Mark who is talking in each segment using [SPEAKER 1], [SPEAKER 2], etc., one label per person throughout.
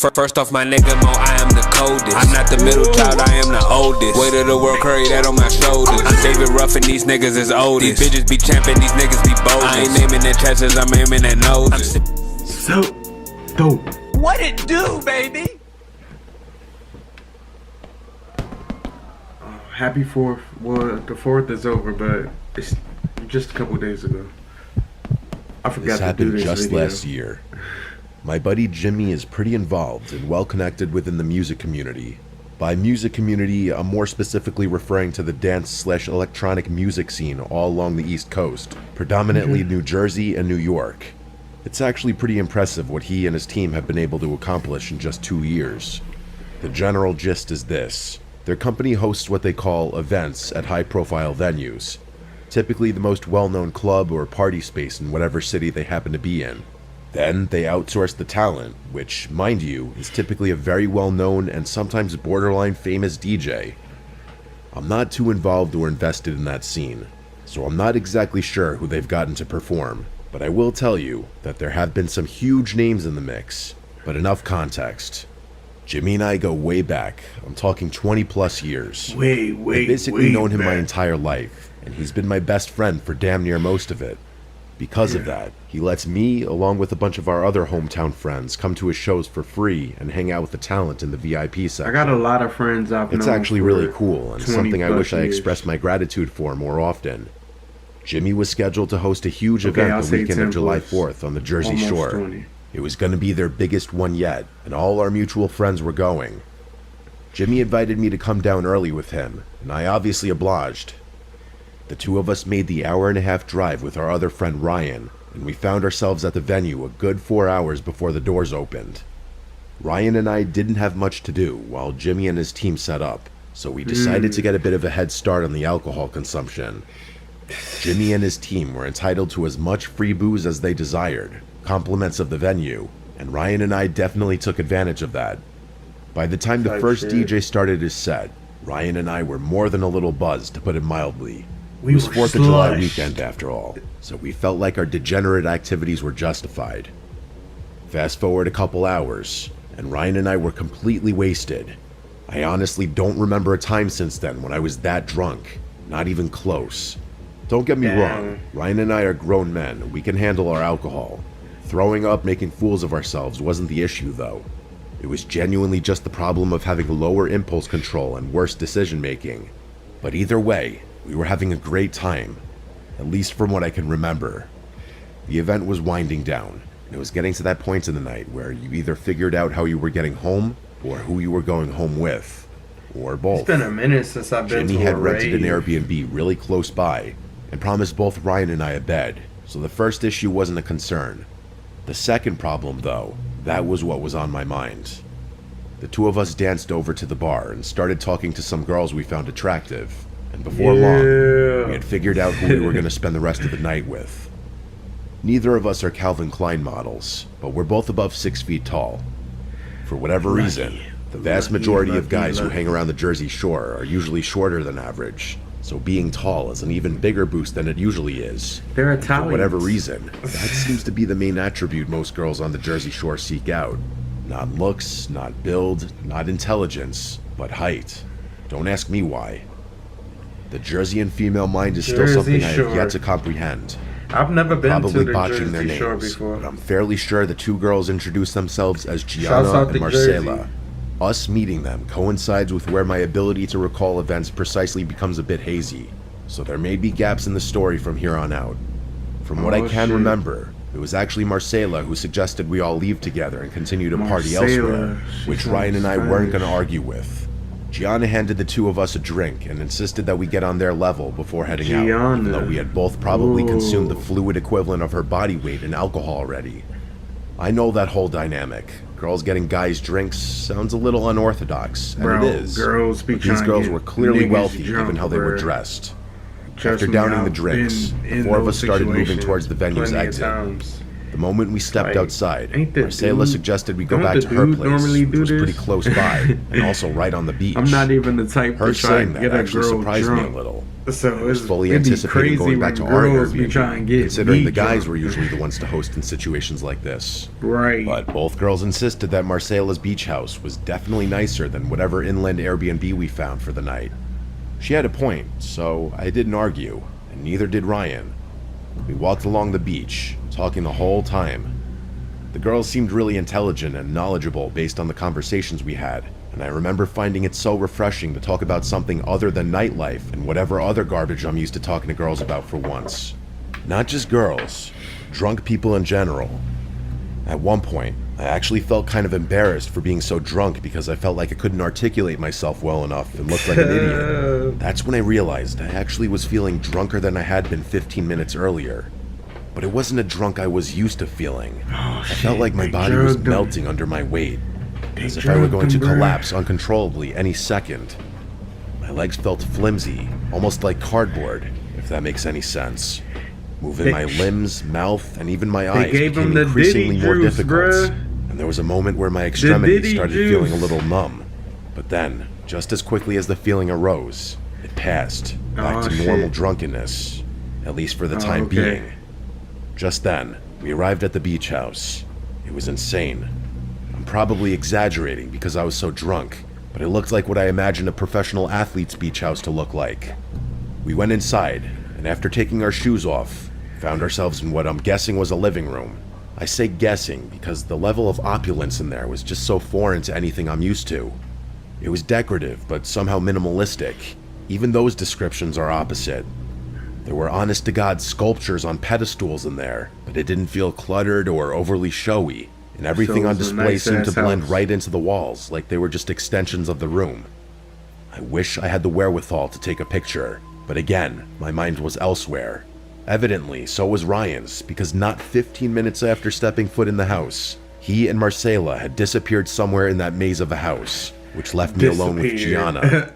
[SPEAKER 1] First off, my nigga Mo, I am the coldest. I'm not the middle child, I am the oldest. Weight of the world, carry that on my shoulders. I'm David Ruff and these niggas is oldest. These bitches be champing, these niggas be bold. I ain't naming their chesses, I'm aiming their noses.
[SPEAKER 2] So dope.
[SPEAKER 1] What it do, baby?
[SPEAKER 2] Happy 4th. Well, the 4th is over, but it's just a couple days ago. I forgot
[SPEAKER 3] to do this
[SPEAKER 2] just
[SPEAKER 3] video. Last year. My buddy Jimmy is pretty involved and well connected within the music community. By music community, I'm more specifically referring to the dance/electronic music scene all along the East Coast, predominantly New Jersey and New York. It's actually pretty impressive what he and his team have been able to accomplish in just 2 years. The general gist is this. Their company hosts what they call events at high-profile venues, typically the most well-known club or party space in whatever city they happen to be in. Then they outsource the talent, which, mind you, is typically a very well-known and sometimes borderline famous DJ. I'm not too involved or invested in that scene, so I'm not exactly sure who they've gotten to perform, but I will tell you that there have been some huge names in the mix. But enough context. Jimmy and I go way back. I'm talking 20 plus years. I've basically known him my entire life, and he's been my best friend for damn near most of it. Because of that, he lets me, along with a bunch of our other hometown friends, come to his shows for free and hang out with the talent in the VIP section.
[SPEAKER 2] I got a lot of friends I've known.
[SPEAKER 3] It's actually really cool, and
[SPEAKER 2] 20
[SPEAKER 3] something I wish
[SPEAKER 2] years.
[SPEAKER 3] I expressed my gratitude for more often. Jimmy was scheduled to host a huge event the weekend of July 4th on the Jersey Shore.
[SPEAKER 2] 20.
[SPEAKER 3] It was going to be their biggest one yet, and all our mutual friends were going. Jimmy invited me to come down early with him, and I obviously obliged. The two of us made the hour-and-a-half drive with our other friend Ryan, and we found ourselves at the venue a good 4 hours before the doors opened. Ryan and I didn't have much to do while Jimmy and his team set up, so we decided to get a bit of a head start on the alcohol consumption. Jimmy and his team were entitled to as much free booze as they desired, compliments of the venue, and Ryan and I definitely took advantage of that. By the time the first DJ started his set, Ryan and I were more than a little buzzed, to put it mildly. It was 4th of July weekend after all, so we felt like our degenerate activities were justified. Fast forward a couple hours, and Ryan and I were completely wasted. I honestly don't remember a time since then when I was that drunk, not even close. Don't get me wrong, Ryan and I are grown men, and we can handle our alcohol. Throwing up, making fools of ourselves wasn't the issue though. It was genuinely just the problem of having lower impulse control and worse decision making. But either way, we were having a great time, at least from what I can remember. The event was winding down, and it was getting to that point in the night where you either figured out how you were getting home, or who you were going home with, or both.
[SPEAKER 2] It's been a minute since I've been to a
[SPEAKER 3] Jimmy had rented an
[SPEAKER 2] rave.
[SPEAKER 3] Airbnb really close by, and promised both Ryan and I a bed, so the first issue wasn't a concern. The second problem, though, that was what was on my mind. The two of us danced over to the bar and started talking to some girls we found attractive. And before long, we had figured out who we were going to spend the rest of the night with. Neither of us are Calvin Klein models, but we're both above 6 feet tall. For whatever reason, the vast majority of guys who hang around the Jersey Shore are usually shorter than average, so being tall is an even bigger boost than it usually is.
[SPEAKER 2] They're Italian.
[SPEAKER 3] For whatever reason, that seems to be the main attribute most girls on the Jersey Shore seek out. Not looks, not build, not intelligence, but height. Don't ask me why. The Jerseyan female mind is still something I have yet to comprehend.
[SPEAKER 2] I've never been to
[SPEAKER 3] Probably
[SPEAKER 2] the
[SPEAKER 3] botching their
[SPEAKER 2] Jersey Shore
[SPEAKER 3] names,
[SPEAKER 2] before.
[SPEAKER 3] but I'm fairly sure the two girls introduced themselves as
[SPEAKER 2] Shouts
[SPEAKER 3] Gianna
[SPEAKER 2] out
[SPEAKER 3] and
[SPEAKER 2] to
[SPEAKER 3] Marcela.
[SPEAKER 2] Jersey.
[SPEAKER 3] Us meeting them coincides with where my ability to recall events precisely becomes a bit hazy, so there may be gaps in the story from here on out. From what I can remember, it was actually Marcela who suggested we all leave together and continue to party elsewhere, which Ryan and I weren't going to argue with. Gianna handed the two of us a drink and insisted that we get on their level before heading out, even though we had both probably consumed the fluid equivalent of her body weight in alcohol already. I know that whole dynamic. Girls getting guys drinks sounds a little unorthodox, and it is.
[SPEAKER 2] Girls be
[SPEAKER 3] but these girls were clearly wealthy given how they were
[SPEAKER 2] bruh.
[SPEAKER 3] dressed.
[SPEAKER 2] Trust
[SPEAKER 3] After
[SPEAKER 2] me,
[SPEAKER 3] downing
[SPEAKER 2] I've
[SPEAKER 3] the drinks,
[SPEAKER 2] been in
[SPEAKER 3] the four of
[SPEAKER 2] those
[SPEAKER 3] us started moving
[SPEAKER 2] situations
[SPEAKER 3] towards the venue's
[SPEAKER 2] plenty of
[SPEAKER 3] exit.
[SPEAKER 2] times.
[SPEAKER 3] The moment we stepped
[SPEAKER 2] Like,
[SPEAKER 3] outside,
[SPEAKER 2] ain't the
[SPEAKER 3] Marcela
[SPEAKER 2] dude-
[SPEAKER 3] suggested we go
[SPEAKER 2] don't
[SPEAKER 3] back
[SPEAKER 2] the
[SPEAKER 3] to her
[SPEAKER 2] dude
[SPEAKER 3] place,
[SPEAKER 2] normally
[SPEAKER 3] which
[SPEAKER 2] do
[SPEAKER 3] was pretty
[SPEAKER 2] this?
[SPEAKER 3] close by, and also right on the beach.
[SPEAKER 2] I'm not even the type
[SPEAKER 3] Her
[SPEAKER 2] to try
[SPEAKER 3] saying
[SPEAKER 2] and
[SPEAKER 3] that
[SPEAKER 2] get a
[SPEAKER 3] actually
[SPEAKER 2] girl
[SPEAKER 3] surprised me a
[SPEAKER 2] drunk.
[SPEAKER 3] little,
[SPEAKER 2] So
[SPEAKER 3] I was
[SPEAKER 2] it's
[SPEAKER 3] fully
[SPEAKER 2] it'd be
[SPEAKER 3] anticipating
[SPEAKER 2] crazy
[SPEAKER 3] going back to
[SPEAKER 2] when
[SPEAKER 3] our
[SPEAKER 2] girls be
[SPEAKER 3] Airbnb,
[SPEAKER 2] trying to get
[SPEAKER 3] considering the
[SPEAKER 2] me
[SPEAKER 3] guys
[SPEAKER 2] drunk.
[SPEAKER 3] were usually the ones to host in situations like this.
[SPEAKER 2] Right.
[SPEAKER 3] But both girls insisted that Marcela's beach house was definitely nicer than whatever inland Airbnb we found for the night. She had a point, so I didn't argue, and neither did Ryan. We walked along the beach, talking the whole time. The girls seemed really intelligent and knowledgeable based on the conversations we had, and I remember finding it so refreshing to talk about something other than nightlife and whatever other garbage I'm used to talking to girls about for once. Not just girls, drunk people in general. At one point, I actually felt kind of embarrassed for being so drunk because I felt like I couldn't articulate myself well enough and looked like an idiot. That's when I realized I actually was feeling drunker than I had been 15 minutes earlier. But it wasn't a drunk I was used to feeling. I felt like my body was melting under my weight, as if I were going to collapse uncontrollably any second. My legs felt flimsy, almost like cardboard, if that makes any sense. Moving my limbs, mouth, and even my eyes became increasingly more difficult. And there was a moment where my extremities started feeling a little numb. But then, just as quickly as the feeling arose, it passed, back to normal drunkenness, at least for the time being. Just then, we arrived at the beach house. It was insane. I'm probably exaggerating because I was so drunk, but it looked like what I imagined a professional athlete's beach house to look like. We went inside, and after taking our shoes off, found ourselves in what I'm guessing was a living room. I say guessing because the level of opulence in there was just so foreign to anything I'm used to. It was decorative, but somehow minimalistic. Even those descriptions are opposite. There were honest-to-God sculptures on pedestals in there, but it didn't feel cluttered or overly showy, and everything on display seemed to blend right into the walls, like they were just extensions of the room. I wish I had the wherewithal to take a picture, but again, my mind was elsewhere. Evidently, so was Ryan's, because not 15 minutes after stepping foot in the house, he and Marcela had disappeared somewhere in that maze of a house, which left me alone with Gianna.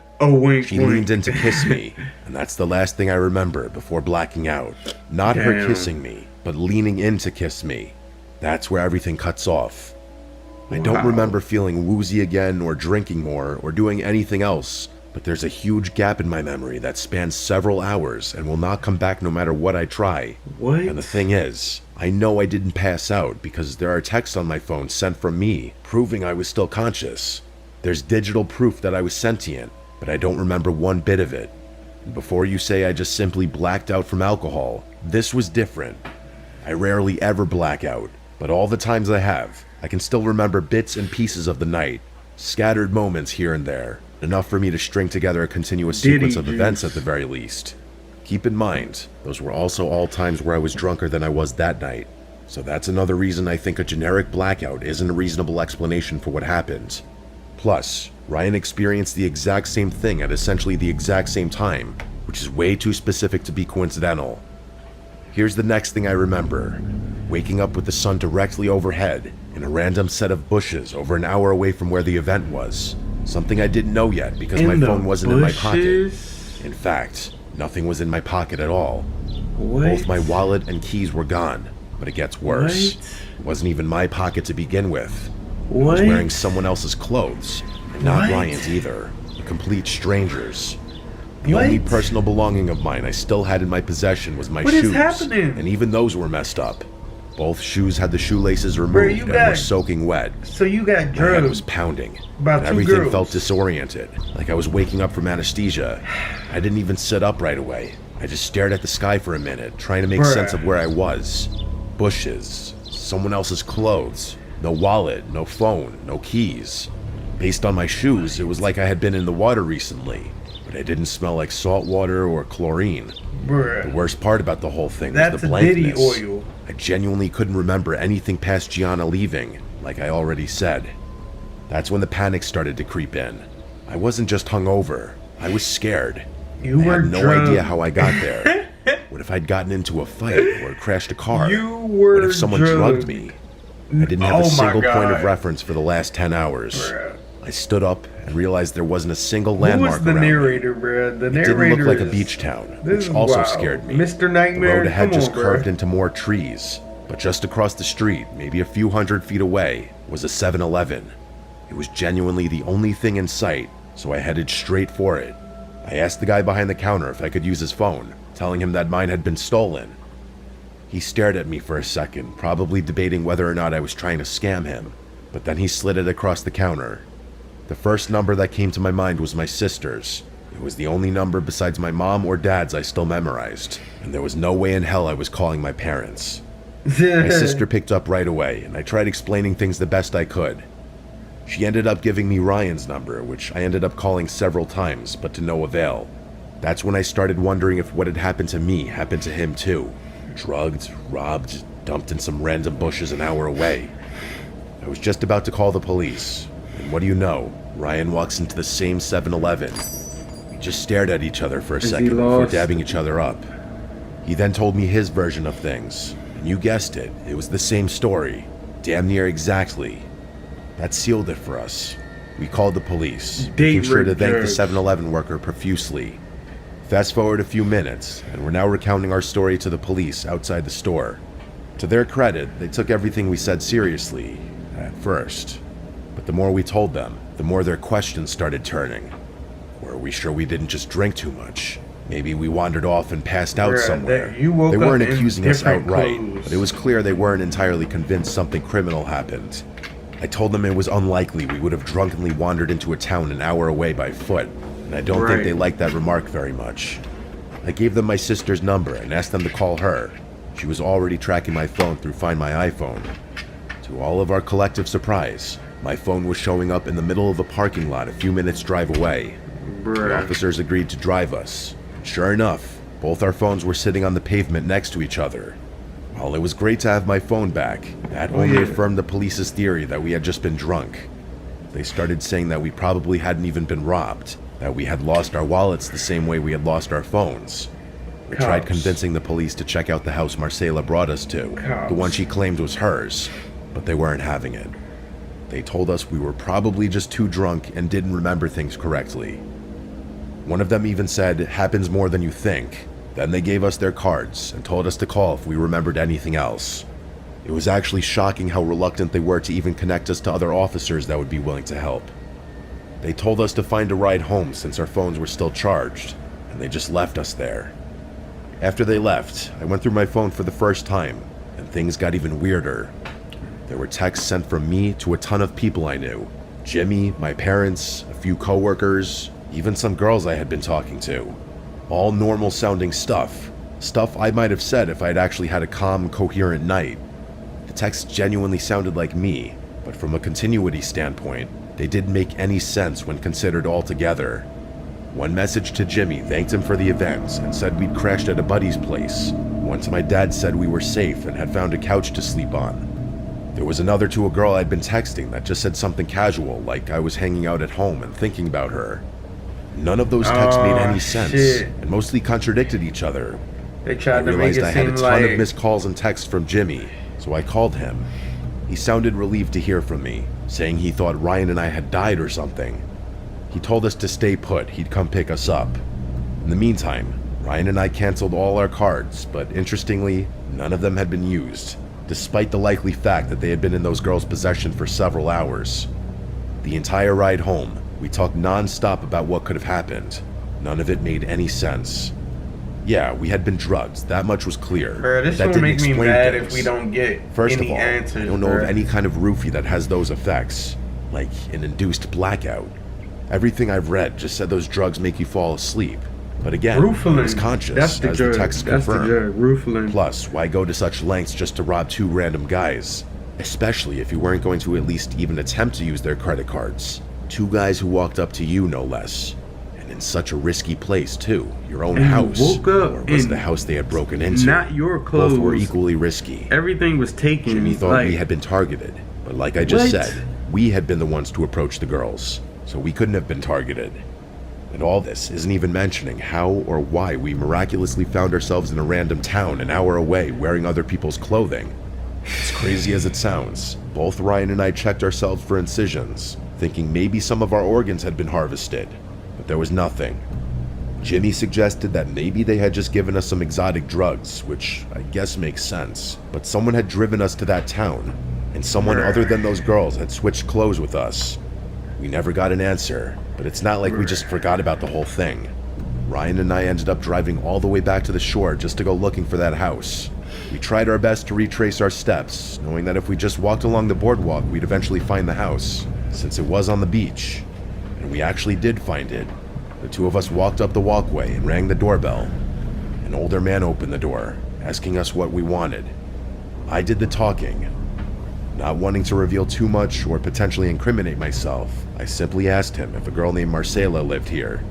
[SPEAKER 3] She leaned in to kiss me, and that's the last thing I remember before blacking out. Not her kissing me, but leaning in to kiss me. That's where everything cuts off. I don't remember feeling woozy again or drinking more or doing anything else, but there's a huge gap in my memory that spans several hours and will not come back no matter what I try. And the thing is, I know I didn't pass out because there are texts on my phone sent from me proving I was still conscious. There's digital proof that I was sentient, but I don't remember one bit of it. And before you say I just simply blacked out from alcohol, this was different. I rarely ever black out, but all the times I have, I can still remember bits and pieces of the night, scattered moments here and there, enough for me to string together a continuous sequence of events at the very least. Keep in mind, those were also all times where I was drunker than I was that night, so that's another reason I think a generic blackout isn't a reasonable explanation for what happened. Plus, Ryan experienced the exact same thing at essentially the exact same time, which is way too specific to be coincidental. Here's the next thing I remember. Waking up with the sun directly overhead, in a random set of bushes over an hour away from where the event was. Something I didn't know yet because my phone wasn't in my pocket. In fact, nothing was in my pocket at all. Both my wallet and keys were gone, but it gets worse. It wasn't even my pocket to begin with. I was wearing someone else's clothes, and not Ryan's either. A complete stranger's. The only personal belonging of mine I still had in my possession was my shoes, and even those were messed up. Both shoes had the shoelaces removed and were soaking wet.
[SPEAKER 2] So you got drugged.
[SPEAKER 3] My head was pounding, and everything felt disoriented, like I was waking up from anesthesia. I didn't even sit up right away. I just stared at the sky for a minute, trying to make sense of where I was. Bushes, someone else's clothes, no wallet, no phone, no keys. Based on my shoes, it was like I had been in the water recently, but it didn't smell like salt water or chlorine. The worst part about the whole thing was the blankness. Oil. I genuinely couldn't remember anything past Gianna leaving, like I already said. That's when the panic started to creep in. I wasn't just hungover, I was scared. I had no idea how I got there. What if I'd gotten into a fight or crashed a car? What if someone drugged me? I didn't have a single point of reference for the last 10 hours. I stood up and realized there wasn't a single landmark around me. It didn't look like a beach town, which also scared me.
[SPEAKER 2] Mr. Nightmare,
[SPEAKER 3] the road ahead just curved into more trees, but just across the street, maybe a few hundred feet away, was a 7-Eleven. It was genuinely the only thing in sight, so I headed straight for it. I asked the guy behind the counter if I could use his phone, telling him that mine had been stolen. He stared at me for a second, probably debating whether or not I was trying to scam him, but then he slid it across the counter. The first number that came to my mind was my sister's. It was the only number besides my mom or dad's I still memorized, and there was no way in hell I was calling my parents. My sister picked up right away, and I tried explaining things the best I could. She ended up giving me Ryan's number, which I ended up calling several times, but to no avail. That's when I started wondering if what had happened to me happened to him too. Drugged, robbed, dumped in some random bushes an hour away. I was just about to call the police, and what do you know? Ryan walks into the same 7-Eleven. We just stared at each other for a second before dabbing each other up. He then told me his version of things, and you guessed it, it was the same story. Damn near exactly. That sealed it for us. We called the police, making sure to thank the 7-Eleven worker profusely. Fast forward a few minutes, and we're now recounting our story to the police outside the store. To their credit, they took everything we said seriously, at first. But the more we told them, the more their questions started turning. Were we sure we didn't just drink too much? Maybe we wandered off and passed out somewhere. They weren't accusing us outright, but it was clear they weren't entirely convinced something criminal happened. I told them it was unlikely we would have drunkenly wandered into a town an hour away by foot, and I don't think they liked that remark very much. I gave them my sister's number and asked them to call her. She was already tracking my phone through Find My iPhone. To all of our collective surprise, my phone was showing up in the middle of a parking lot a few minutes' drive away. The officers agreed to drive us. Sure enough, both our phones were sitting on the pavement next to each other. While it was great to have my phone back, that only affirmed the police's theory that we had just been drunk. They started saying that we probably hadn't even been robbed, that we had lost our wallets the same way we had lost our phones. We tried convincing the police to check out the house Marcela brought us to, the one she claimed was hers, but they weren't having it. They told us we were probably just too drunk and didn't remember things correctly. One of them even said, "It happens more than you think." Then they gave us their cards and told us to call if we remembered anything else. It was actually shocking how reluctant they were to even connect us to other officers that would be willing to help. They told us to find a ride home since our phones were still charged, and they just left us there. After they left, I went through my phone for the first time, and things got even weirder. There were texts sent from me to a ton of people I knew. Jimmy, my parents, a few coworkers, even some girls I had been talking to. All normal sounding stuff. Stuff I might have said if I'd actually had a calm, coherent night. The texts genuinely sounded like me, but from a continuity standpoint, they didn't make any sense when considered all together. One message to Jimmy thanked him for the event and said we'd crashed at a buddy's place. One to my dad said we were safe and had found a couch to sleep on. There was another to a girl I'd been texting that just said something casual, like I was hanging out at home and thinking about her. None of those texts made any sense, and mostly contradicted each other.
[SPEAKER 2] They tried
[SPEAKER 3] I
[SPEAKER 2] to make
[SPEAKER 3] realized
[SPEAKER 2] it
[SPEAKER 3] I had a
[SPEAKER 2] seem
[SPEAKER 3] ton
[SPEAKER 2] like
[SPEAKER 3] of missed calls and texts from Jimmy, so I called him. He sounded relieved to hear from me, saying he thought Ryan and I had died or something. He told us to stay put, he'd come pick us up. In the meantime, Ryan and I canceled all our cards, but interestingly, none of them had been used, despite the likely fact that they had been in those girls' possession for several hours. The entire ride home, we talked non-stop about what could have happened. None of it made any sense. Yeah, we had been drugged, that much was clear.
[SPEAKER 2] Bro, this will make me mad if we don't get
[SPEAKER 3] First
[SPEAKER 2] any
[SPEAKER 3] of all,
[SPEAKER 2] answers,
[SPEAKER 3] I don't know of any kind of roofie that has those effects, like an induced blackout. Everything I've read just said those drugs make you fall asleep. But again, I was conscious, as the text confirmed. Plus, why go to such lengths just to rob two random guys? Especially if you weren't going to at least even attempt to use their credit cards. Two guys who walked up to you, no less. And in such a risky place, too. Your own house.
[SPEAKER 2] Woke up
[SPEAKER 3] or was the house they had broken into.
[SPEAKER 2] Not your clothes.
[SPEAKER 3] Both were equally risky.
[SPEAKER 2] Everything was taken.
[SPEAKER 3] Jimmy thought we had been targeted. But like I just said, we had been the ones to approach the girls. So we couldn't have been targeted. And all this isn't even mentioning how or why we miraculously found ourselves in a random town an hour away wearing other people's clothing. As crazy as it sounds, both Ryan and I checked ourselves for incisions, thinking maybe some of our organs had been harvested, but there was nothing. Jimmy suggested that maybe they had just given us some exotic drugs, which I guess makes sense, but someone had driven us to that town, and someone other than those girls had switched clothes with us. We never got an answer, but it's not like we just forgot about the whole thing. Ryan and I ended up driving all the way back to the shore just to go looking for that house. We tried our best to retrace our steps, knowing that if we just walked along the boardwalk, we'd eventually find the house, since it was on the beach. And we actually did find it. The two of us walked up the walkway and rang the doorbell. An older man opened the door, asking us what we wanted. I did the talking. Not wanting to reveal too much or potentially incriminate myself, I simply asked him if a girl named Marcela lived here,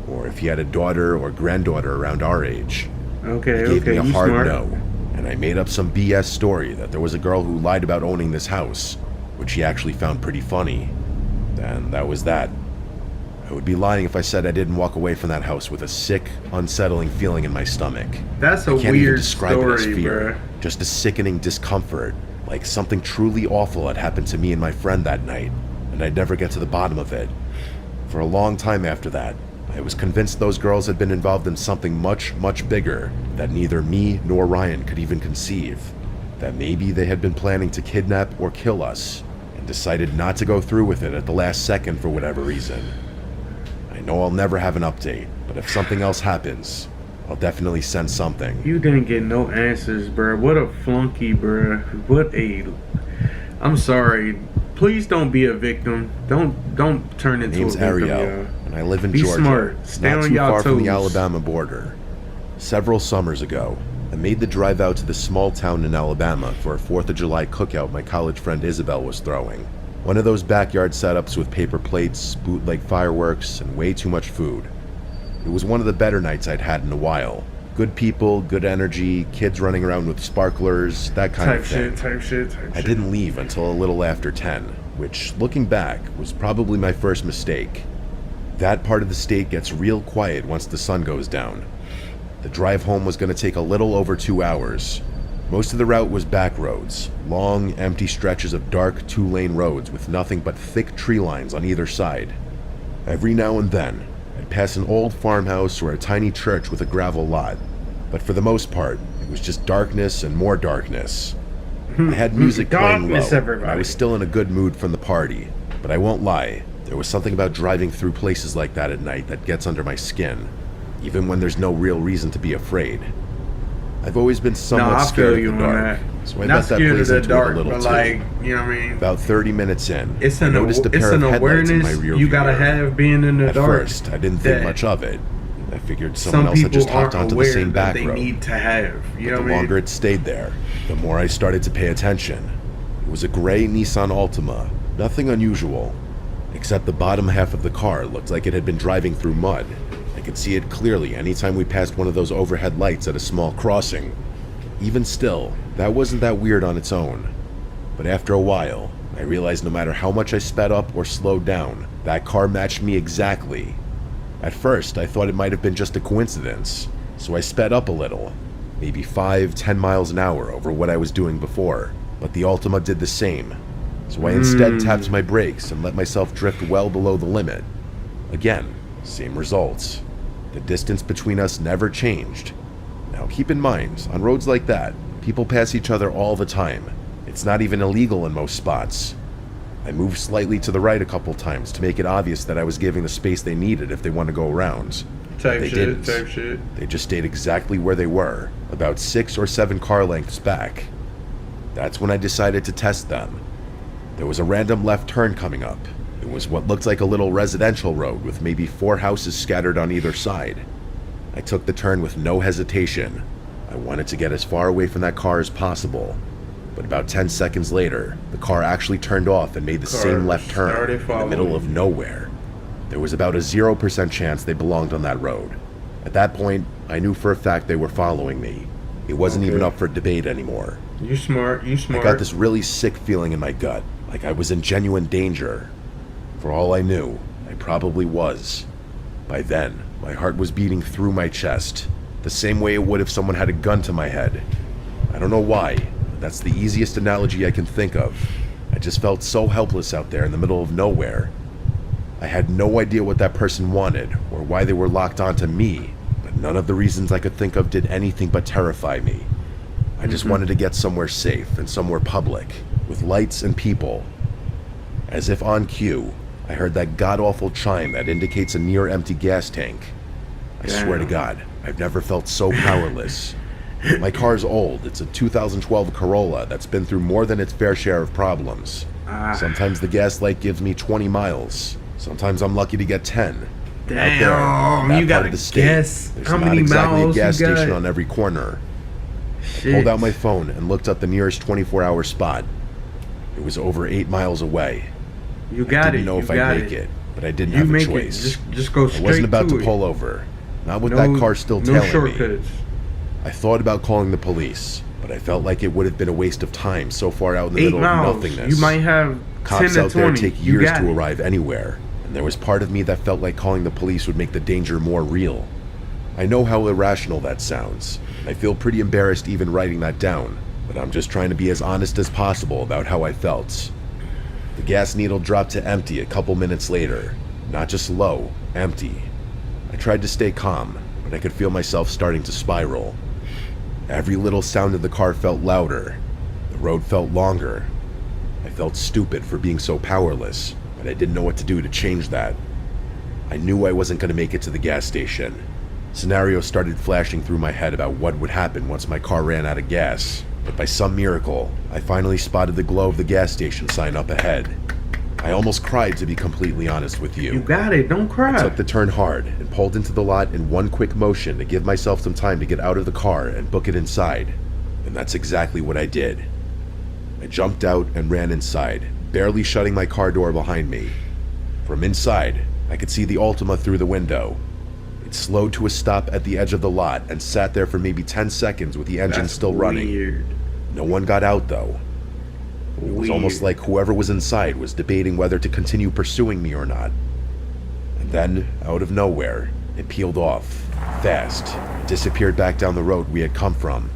[SPEAKER 3] or if he had a daughter or granddaughter around our age.
[SPEAKER 2] Okay,
[SPEAKER 3] He gave me a
[SPEAKER 2] you
[SPEAKER 3] hard
[SPEAKER 2] smart.
[SPEAKER 3] no, and I made up some BS story that there was a girl who lied about owning this house, which he actually found pretty funny. And that was that. I would be lying if I said I didn't walk away from that house with a sick, unsettling feeling in my stomach.
[SPEAKER 2] That's a
[SPEAKER 3] I can't even
[SPEAKER 2] weird
[SPEAKER 3] describe it as
[SPEAKER 2] story,
[SPEAKER 3] fear,
[SPEAKER 2] bruh.
[SPEAKER 3] just a sickening discomfort, like something truly awful had happened to me and my friend that night, and I'd never get to the bottom of it. For a long time after that, I was convinced those girls had been involved in something much, much bigger that neither me nor Ryan could even conceive. That maybe they had been planning to kidnap or kill us, and decided not to go through with it at the last second for whatever reason. I know I'll never have an update, but if something else happens, I'll definitely send something.
[SPEAKER 2] You didn't get no answers, bruh. What a flunky, bruh. What a... I'm sorry. Please don't be a victim. Don't turn
[SPEAKER 3] My
[SPEAKER 2] into
[SPEAKER 3] name's
[SPEAKER 2] a victim,
[SPEAKER 3] Ariel,
[SPEAKER 2] y'all.
[SPEAKER 3] and I live in
[SPEAKER 2] Be
[SPEAKER 3] Georgia,
[SPEAKER 2] smart. Stay
[SPEAKER 3] not
[SPEAKER 2] on
[SPEAKER 3] too
[SPEAKER 2] y'all
[SPEAKER 3] far from the
[SPEAKER 2] toes.
[SPEAKER 3] Alabama border. Several summers ago, I made the drive out to this small town in Alabama for a 4th of July cookout my college friend Isabel was throwing. One of those backyard setups with paper plates, bootleg fireworks, and way too much food. It was one of the better nights I'd had in a while. Good people, good energy, kids running around with sparklers, that kind of thing.
[SPEAKER 2] Type shit.
[SPEAKER 3] I didn't leave until a little after 10, which, looking back, was probably my first mistake. That part of the state gets real quiet once the sun goes down. The drive home was going to take a little over 2 hours. Most of the route was back roads, long, empty stretches of dark 2-lane roads with nothing but thick tree lines on either side. Every now and then, I'd pass an old farmhouse or a tiny church with a gravel lot, but for the most part, it was just darkness and more darkness. I had music playing low,
[SPEAKER 2] Darkness,
[SPEAKER 3] and
[SPEAKER 2] everybody.
[SPEAKER 3] I was still in a good mood from the party, but I won't lie, there was something about driving through places like that at night that gets under my skin, even when there's no real reason to be afraid. I've always been somewhat
[SPEAKER 2] I
[SPEAKER 3] scared
[SPEAKER 2] feel you
[SPEAKER 3] of the
[SPEAKER 2] on
[SPEAKER 3] dark,
[SPEAKER 2] that.
[SPEAKER 3] so I
[SPEAKER 2] Not
[SPEAKER 3] bet that
[SPEAKER 2] scared of
[SPEAKER 3] plays
[SPEAKER 2] the
[SPEAKER 3] into
[SPEAKER 2] dark,
[SPEAKER 3] it a little
[SPEAKER 2] but
[SPEAKER 3] too.
[SPEAKER 2] like, you know what I mean?
[SPEAKER 3] About 30 minutes in,
[SPEAKER 2] It's
[SPEAKER 3] I
[SPEAKER 2] an
[SPEAKER 3] noticed a
[SPEAKER 2] it's
[SPEAKER 3] pair
[SPEAKER 2] an
[SPEAKER 3] of headlights in my
[SPEAKER 2] awareness
[SPEAKER 3] rear
[SPEAKER 2] you
[SPEAKER 3] view
[SPEAKER 2] gotta
[SPEAKER 3] mirror.
[SPEAKER 2] have being in the
[SPEAKER 3] At
[SPEAKER 2] dark.
[SPEAKER 3] first, I didn't think
[SPEAKER 2] that
[SPEAKER 3] much of it. I figured someone
[SPEAKER 2] Some
[SPEAKER 3] else had
[SPEAKER 2] people
[SPEAKER 3] just hopped
[SPEAKER 2] aren't
[SPEAKER 3] onto the
[SPEAKER 2] aware
[SPEAKER 3] same
[SPEAKER 2] that
[SPEAKER 3] back
[SPEAKER 2] they
[SPEAKER 3] road.
[SPEAKER 2] need to have. You know
[SPEAKER 3] The
[SPEAKER 2] what I
[SPEAKER 3] longer
[SPEAKER 2] mean?
[SPEAKER 3] it stayed there, the more I started to pay attention. It was a gray Nissan Altima, nothing unusual, except the bottom half of the car looked like it had been driving through mud. I could see it clearly anytime we passed one of those overhead lights at a small crossing. Even still, that wasn't that weird on its own. But after a while, I realized no matter how much I sped up or slowed down, that car matched me exactly. At first, I thought it might have been just a coincidence, so I sped up a little, maybe 5-10 miles an hour over what I was doing before, but the Altima did the same. So I instead tapped my brakes and let myself drift well below the limit. Again, same results. The distance between us never changed. Now keep in mind, on roads like that, people pass each other all the time. It's not even illegal in most spots. I moved slightly to the right a couple times to make it obvious that I was giving the space they needed if they want to go around. They didn't.
[SPEAKER 2] Type shit.
[SPEAKER 3] They just stayed exactly where they were, about 6 or 7 car lengths back. That's when I decided to test them. There was a random left turn coming up. It was what looked like a little residential road with maybe 4 houses scattered on either side. I took the turn with no hesitation. I wanted to get as far away from that car as possible. But about 10 seconds later, the car actually turned off and made the same left turn
[SPEAKER 2] started
[SPEAKER 3] in the middle
[SPEAKER 2] following.
[SPEAKER 3] of nowhere. There was about a 0% chance they belonged on that road. At that point, I knew for a fact they were following me. It wasn't even up for debate anymore.
[SPEAKER 2] You smart.
[SPEAKER 3] I got this really sick feeling in my gut, like I was in genuine danger. For all I knew, I probably was. By then, my heart was beating through my chest, the same way it would if someone had a gun to my head. I don't know why, but that's the easiest analogy I can think of. I just felt so helpless out there in the middle of nowhere. I had no idea what that person wanted, or why they were locked onto me, but none of the reasons I could think of did anything but terrify me. I just wanted to get somewhere safe and somewhere public, with lights and people. As if on cue, I heard that god-awful chime that indicates a near-empty gas tank. I swear to God, I've never felt so powerless. My car's old. It's a 2012 Corolla that's been through more than its fair share of problems. Sometimes the gas light gives me 20 miles. Sometimes I'm lucky to get 10.
[SPEAKER 2] Damn, you gotta guess how many miles
[SPEAKER 3] a gas
[SPEAKER 2] you got.
[SPEAKER 3] station on every corner.
[SPEAKER 2] Shit.
[SPEAKER 3] I pulled out my phone and looked up the nearest 24-hour spot. It was over 8 miles away.
[SPEAKER 2] You got it.
[SPEAKER 3] I didn't know if I'd make it, but I didn't have a choice.
[SPEAKER 2] Just go straight.
[SPEAKER 3] I wasn't about to pull over. Not with that car still tailing me. I thought about calling the police, but I felt like it would have been a waste of time so far out in the middle of nothingness.
[SPEAKER 2] You might have
[SPEAKER 3] cops
[SPEAKER 2] 10 to
[SPEAKER 3] out there
[SPEAKER 2] 20.
[SPEAKER 3] take years to arrive anywhere, and there was part of me that felt like calling the police would make the danger more real. I know how irrational that sounds, and I feel pretty embarrassed even writing that down, but I'm just trying to be as honest as possible about how I felt. The gas needle dropped to empty a couple minutes later. Not just low, empty. I tried to stay calm, but I could feel myself starting to spiral. Every little sound of the car felt louder. The road felt longer. I felt stupid for being so powerless, but I didn't know what to do to change that. I knew I wasn't going to make it to the gas station. Scenarios started flashing through my head about what would happen once my car ran out of gas, but by some miracle, I finally spotted the glow of the gas station sign up ahead. I almost cried, to be completely honest with you.
[SPEAKER 2] You got it, don't cry.
[SPEAKER 3] I took the turn hard and pulled into the lot in one quick motion to give myself some time to get out of the car and book it inside. And that's exactly what I did. I jumped out and ran inside, barely shutting my car door behind me. From inside, I could see the Altima through the window. It slowed to a stop at the edge of the lot and sat there for maybe 10 seconds with the engine still running. No one got out though. It was almost like whoever was inside was debating whether to continue pursuing me or not. And then, out of nowhere, it peeled off, fast, and disappeared back down the road we had come from.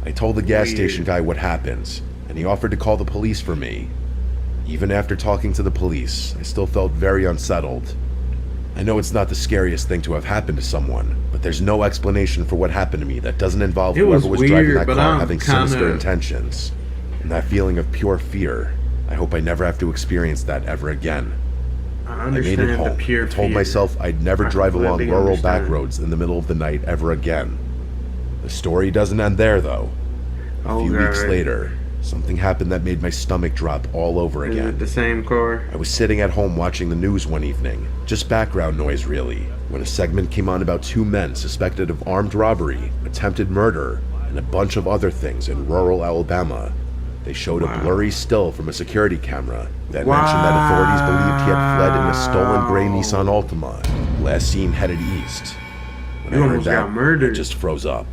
[SPEAKER 3] I told the gas station guy what happened, and he offered to call the police for me. Even after talking to the police, I still felt very unsettled. I know it's not the scariest thing to have happened to someone, but there's no explanation for what happened to me that doesn't involve whoever was driving that car having sinister intentions. And that feeling of pure fear, I hope I never have to experience that ever again.
[SPEAKER 2] I made it home. I
[SPEAKER 3] told myself I'd never drive along rural back roads in the middle of the night ever again. The story doesn't end there though. A few weeks later, something happened that made my stomach drop all over again.
[SPEAKER 2] Is it the same car?
[SPEAKER 3] I was sitting at home watching the news one evening, just background noise really, when a segment came on about two men suspected of armed robbery, attempted murder, and a bunch of other things in rural Alabama. They showed a blurry still from a security camera that mentioned that authorities believed he had fled in a stolen gray Nissan Altima, last seen headed east. When I heard that, I just froze up.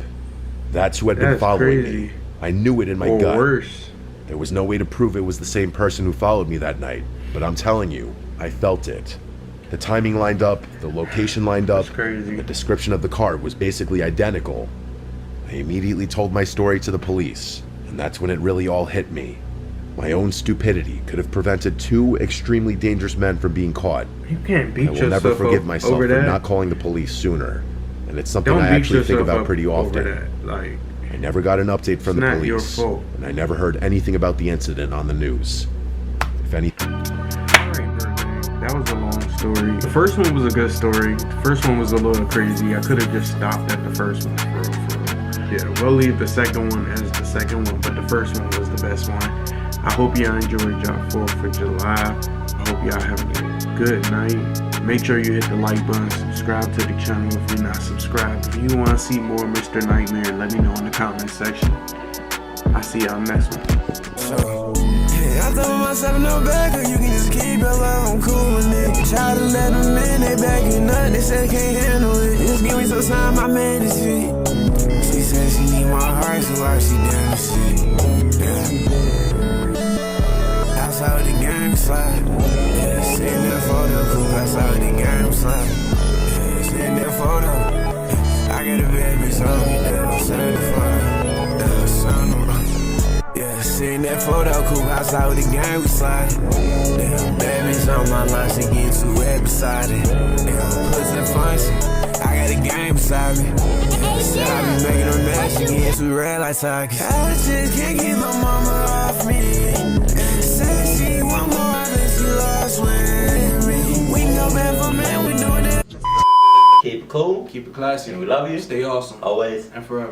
[SPEAKER 3] That's who had been following me. I knew it in my gut.
[SPEAKER 2] Worse.
[SPEAKER 3] There was no way to prove it was the same person who followed me that night, but I'm telling you, I felt it. The timing lined up, the location lined up, the description of the car was basically identical. I immediately told my story to the police. And that's when it really all hit me. My own stupidity could have prevented two extremely dangerous men from being caught.
[SPEAKER 2] You can't beat yourself
[SPEAKER 3] I will never forgive myself for
[SPEAKER 2] that.
[SPEAKER 3] not calling the police sooner. And it's something I actually think about pretty often. I never got an update from the police. And I never heard anything about the incident on the news. If any...
[SPEAKER 2] That was a long story. The first one was a good story. The first one was a little crazy. I could have just stopped at the first one, for real. Yeah, we'll leave the second one as the second one, but the first one was the best one. I hope y'all enjoyed y'all 4th of July. I hope y'all having a good night. Make sure you hit the like button, subscribe to the channel if you're not subscribed. If you want to see more Mr. Nightmare, let me know in the comment section. I'll see y'all next one.
[SPEAKER 4] I throw myself in the back, or you can just keep it alone, cool with it. Try to let them in, they backing up, they say can't handle it. Just give me some time, I made this shit. She said she need my heart, so why she down the shit? That's how the game slide. Yeah, sitting that photo, cool, that's how the game slide. Yeah, sitting that photo. I got a bad bitch on me, now, send the photo. Yeah, sitting that photo, cool, that's how the game slide. Damn, bad bitch on my line, she getting too wet beside it. Damn, pussy function, I got a game beside me. Said I be making her mad, she getting too red like Target. I just can't get my mama off me. Said she want more than she lost with me. We can go back for man, we doing that.
[SPEAKER 5] Keep it cool.
[SPEAKER 2] Keep it classy.
[SPEAKER 5] And we love you.
[SPEAKER 2] Stay awesome.
[SPEAKER 5] Always.
[SPEAKER 2] And forever.